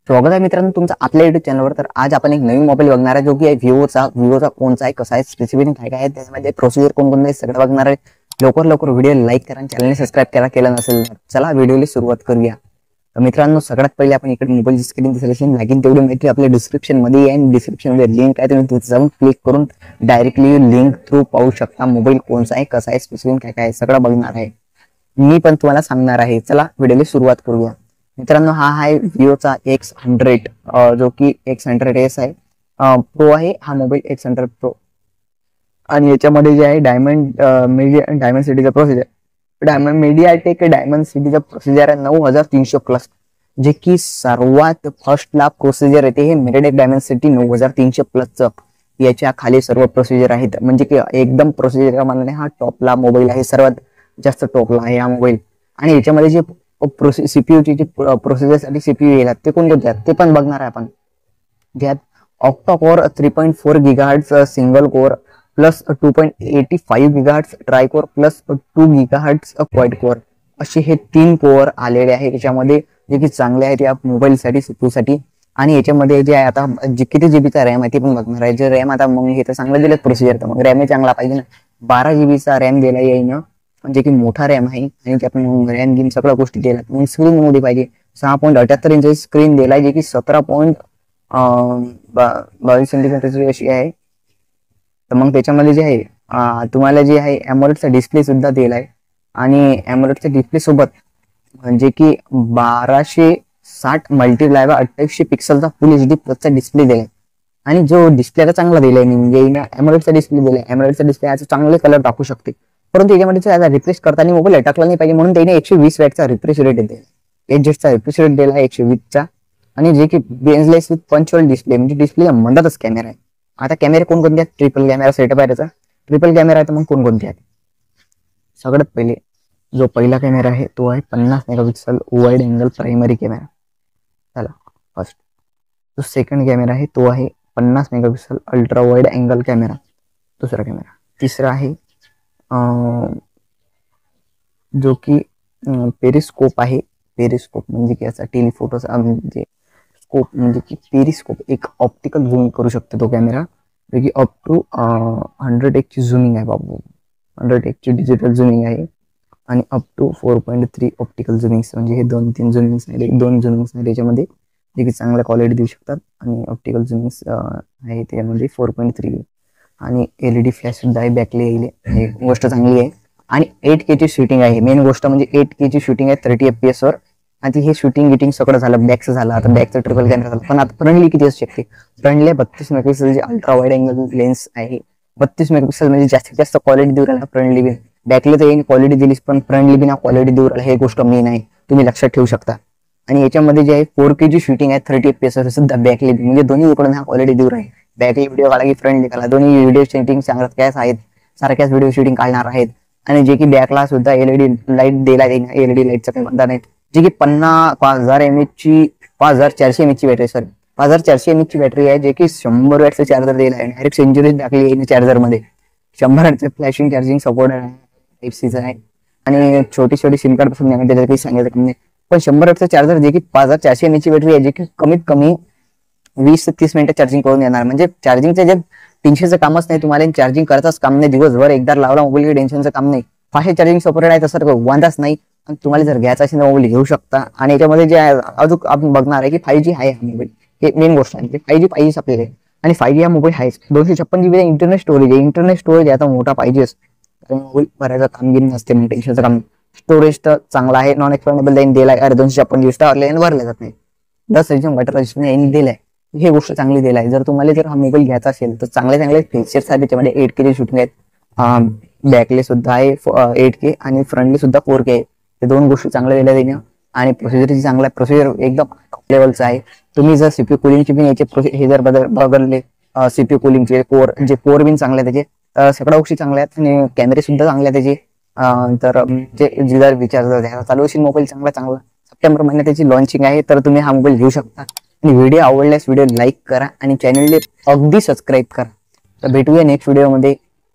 स्वागत आहे मित्रांनो तुमचं आपल्या YouTube चॅनलवर। तर आज आपण एक नवीन मोबाईल बघणार आहे जो की आहे विवोचा कोणचा आहे, कसा आहे, स्पेसिफिकेशन काय काय आहे, त्यामध्ये प्रोसिजर कोणकोणते आहे सगळं बघणार आहे। लवकर व्हिडिओ लाईक करा आणि चॅनलने सबस्क्राइब केलं नसेल तर चला व्हिडिओला सुरुवात करूया। तर मित्रांनो सगळ्यात पहिले आपण इकडे मोबाईलची स्क्रीन दिसेल लागेल तेवढी माहिती आपल्या डिस्क्रिप्शन मध्ये आहे आणि डिस्क्रिप्शन मध्ये लिंक आहे, तुम्ही तिथे जाऊन क्लिक करून डायरेक्टली लिंक थ्रू पाहू शकता मोबाईल कोणचा आहे, कसा आहे, स्पेसिफिकेशन काय काय आहे सगळं बघणार आहे। मी पण तुम्हाला सांगणार आहे। चला व्हिडिओला सुरुवात करूया। मित्रांनो हा आहे विवोचा X100 जो की X100S आहे, प्रो आहे हा मोबाईल X100 प्रो। आणि याच्यामध्ये जे आहे डायमंड सिटीचा प्रोसिजर, डायमंड मीडियाटेक डायमंड सिटीचा प्रोसिजर आहे 9300 प्लस, जे की सर्वात फर्स्टला प्रोसिजर येते हे मीडियाटेक डायमंड सिटी 9300 प्लसचं। याच्या खाली सर्व प्रोसिजर आहेत, म्हणजे की एकदम प्रोसिजर मानणे हा टॉपला मोबाईल आहे, सर्वात जास्त टॉपला आहे हा मोबाईल। आणि याच्यामध्ये जे सीपीयूची जी प्रोसेसरसाठी सीपीयू येतात ते कोणते आहेत ते पण बघणार आहे आपण। ज्यात octa core 3.4 gigahertz single core plus 2.85 gigahertz try core plus 2 gigahertz quad core असे हे 3 कोर आलेले आहे याच्यामध्ये, जे की चांगले आहेत या मोबाईल साठी सीपीयू साठी। आणि याच्यामध्ये जे आहे आता किती जीबीचा रॅम आहे ते पण बघणार आहे। जे रॅम आता मग हे तर चांगलं दिलं प्रोसिजर, तर मग रॅम चांगला पाहिजे ना, 12 जीबीचा रॅम दिला येईल म्हणजे की मोठा रॅम आहे आणि त्यात रॅम गेम सगळ्या गोष्टी दिल्या। मग स्क्रीन मोठी पाहिजे, 6.78 इंच स्क्रीन दिलाय, जे की 17.22 सेंटीमीटरची अशी आहे। तर मग त्याच्यामध्ये जे आहे तुम्हाला जे आहे एमोलेडचा डिस्प्ले सुद्धा दिलाय आणि एमोलेडच्या डिस्प्ले सोबत म्हणजे की 1260 मल्टीप्लाय बाय 2800 पिक्सलचा फुल HD प्लसचा डिस्प्ले दिलाय। आणि जो डिस्प्ले चांगला दिलाय म्हणजे एमोलेडचा डिस्प्ले दिलाय, एमोलेडचा डिस्प्ले आज चांगले कलर टाकू शकते, परंतु याच्यामध्ये रिफ्रेश करताना मोबाईल अटकला नाही पाहिजे म्हणून त्याने 120 वॅटचा रिफ्रेश रेट दिला, 8 Hzचा रिफ्रेश रेट दिला 120चा। आणि जे की बेंचलेस विथ पंचुअल डिस्प्ले, म्हणजे डिस्प्ले मधतच कॅमेरा आहे। आता कॅमेरे कोणकोणते आहेत, ट्रिपल कॅमेरा सेटअप आहे त्याचा, ट्रिपल कॅमेरा आहे। तर मग कोणकोणते आहेत, सगळ्यात पहिले जो पहिला कॅमेरा आहे तो आहे 50 megapixel wide angle primary camera, चला फर्स्ट। जो सेकंड कॅमेरा आहे तो आहे 50 megapixel ultra wide angle camera, दुसरा कॅमेरा। तिसरा आहे जो की पेरिस्कोप आहे, पेरिस्कोप म्हणजे की याचा टेलिफोटो म्हणजे स्कोप, म्हणजे की पेरिस्कोप एक ऑप्टिकल झूम करू शकतो तो कॅमेरा, जो की अप टू 100x ची झूमिंग आहे बाबू, 100x ची डिजिटल झूमिंग आहे। आणि अप टू 4.3 ऑप्टिकल झूमिंग्स, म्हणजे हे 2-3 झूमिंग्स नाही, 2 झूमिंग्स नाही त्याच्यामध्ये, जे की चांगल्या क्वालिटी देऊ शकतात। आणि ऑप्टिकल झूमिंग्स आहे त्यामध्ये 4.3 आणि LED फ्लॅश सुद्धा आहे, बॅकले येईल, हे गोष्ट चांगली आहे। आणि 8K ची शूटिंग आहे, मेन गोष्ट म्हणजे 8K ची शूटिंग आहे 30 FPS वर। आणि हे शूटिंग गिटिंग सगळं झालं, बॅकचं झालं, आता बॅकचं ट्रिपल कॅमेरा झालं, पण आता फ्रंटली किती असू शकते, फ्रंटली 32 मेगापिक्सलची अल्ट्रा वाईड अँगल लेन्स आहे। 32 मेगापिक्सल म्हणजे जास्तीत जास्त क्वालिटी देऊ राहिला फ्रंटली बी, बॅकली तर येईल क्वालिटी दिलीस पण फ्रंटली बी ना क्वालिटी देऊ राहिला, हे गोष्ट मेन आहे, तुम्ही लक्षात ठेवू शकता। आणि याच्यामध्ये जे आहे 4K ची शूटिंग आहे 30 FPS वर सुद्धा बॅकली, म्हणजे दोन्ही इकडून हा क्वालिटी देऊ राहील, बॅकली व्हिडिओ काढा की फ्रंटली काढा, दोन्ही व्हिडिओ शूटिंग चांगल्याच कॅस आहेत, सारख्याच व्हिडिओ शूटिंग काढणार आहेत। आणि जे की बॅकला सुद्धा LED लाईट दिला जाईल, LED लाईटचं काही म्हणता नाही, जी की 5000 mAh ची 5400 mAh ची बॅटरी, सॉरी 5400 mAh ची बॅटरी आहे, जे की 100 वॅटचं चार्जर दिला आहे, डायरेक्ट सेंचुरी टाकली आहे चार्जर मध्ये, 100 वॅटचं फ्लॅशिंग चार्जिंग सपोर्ट आहे, Type-C आहे। आणि छोटी सिम कार्ड पासून त्याच्यात काही सांगायचं कमी नाही, पण 100 वॅटचं चार्जर जे की 5400 mAh ची बॅटरी आहे, जे की कमीत कमी 20 ते 30 मिनिटं चार्जिंग करून येणार, म्हणजे चार्जिंगचं जे टेन्शनचं कामच नाही तुम्हाला, चार्जिंग करायचंच काम नाही, दिवसभर एकदा लावला मोबाईल टेन्शनचं काम नाही, फास्ट चार्जिंग सपोर्ट आहे, तसं वांधाच नाही। आणि तुम्हाला जर घ्यायचा असेल तर मोबाईल घेऊ शकता। आणि याच्यामध्ये जे अजून आपण बघणार आहे की 5G आहे हा मोबाईल, हे मेन गोष्ट आहे, 5G पाहिजेच आपल्याला। आणि 5G हा मोबाईल आहेच, 256 GB इंटरनेट स्टोरेज आहे, इंटरनेट स्टोरेज आता मोठा पाहिजेच, कारण मोबाईल भरायचं कामगिरी नसते, मग टेन्शनचं काम। स्टोरेज तर चांगला आहे, नॉन एक्सपेंडेबल लाईन दिलाय, 256 GB ऑनलाईन भरले जात नाही, 10 वॉटर रेजिस्टन्स दिलाय, हे गोष्ट चांगली दिलाय। जर तुम्हाला जर हा मोबाईल घ्यायचा असेल तर चांगले फीचर्स आहेत त्याच्यामध्ये, 8K ची शूटिंग आहेत, बॅकले सुद्धा आहे 8K आणि फ्रंटली सुद्धा 4K आहे, ते दोन गोष्टी चांगल्या दिल्या त्याने। आणि प्रोसिजरची चांगला प्रोसिजर एकदम लेवलचा आहे। तुम्ही जर सीपीयू कुलिंगची बिन याचे हे जर बदलले, सीपीयू कुलिंगचे कोर जे कोर बिन चांगले त्याचे, तर सगळ्या गोष्टी चांगल्या आहेत आणि कॅमेरे सुद्धा चांगले त्याचे। तर जे जर विचार चालू असेल मोबाईल चांगला सप्टेंबर महिन्यात त्याची लॉन्चिंग आहे, तर तुम्ही हा मोबाईल घेऊ शकता। आणि व्हिडिओ आवडल्यास व्हिडिओ लाईक करा आणि चॅनलला अगदी सबस्क्राईब करा। तर भेटूया नेक्स्ट व्हिडिओमध्ये।